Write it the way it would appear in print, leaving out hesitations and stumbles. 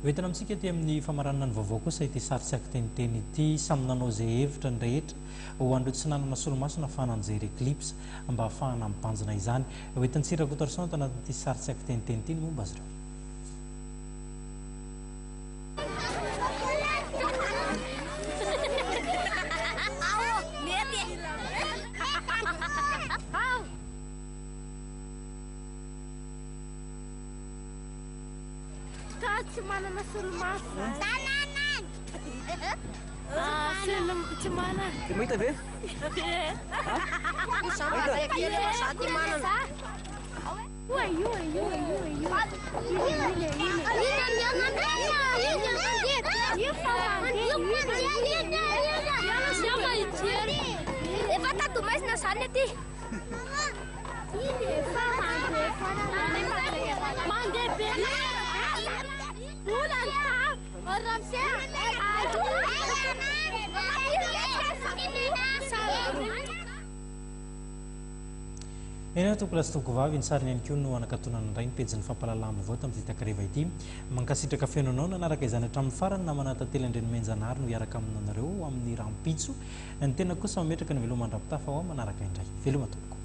Hoentina amintsika ety amin'ny famaranana ny vaovao kosa ity saritsaky teniteny ity samy nanao izay hevitra ny rehetra ho an'ireo tsy nanana solomaso na fananjery eclipsa mba ahafahana mibanjina izany. Hoentin'ny Sirakotorson tanatin'ity saritsaky teniteny ity ny momba azy ireo. Tsy manana solomaso. Tananan! Tsy manana. Dia mahita ve? Sati manana. Efa tato mais na sala ety. Eny tokolasitoko vavy ny sariny ihany koa no anakatonana indray ny pejin'ny fampalalama voa tamin'ity takareva ity mankasitraka fenonao nanaraka izany hatramin'ny farany namana tantely andrenimenjanary no hiaraka aminanareo amin'ny rampitso ny tena kosa mametraka ny veloma mandram-pitafa ao manaraka indray veloma tompoko.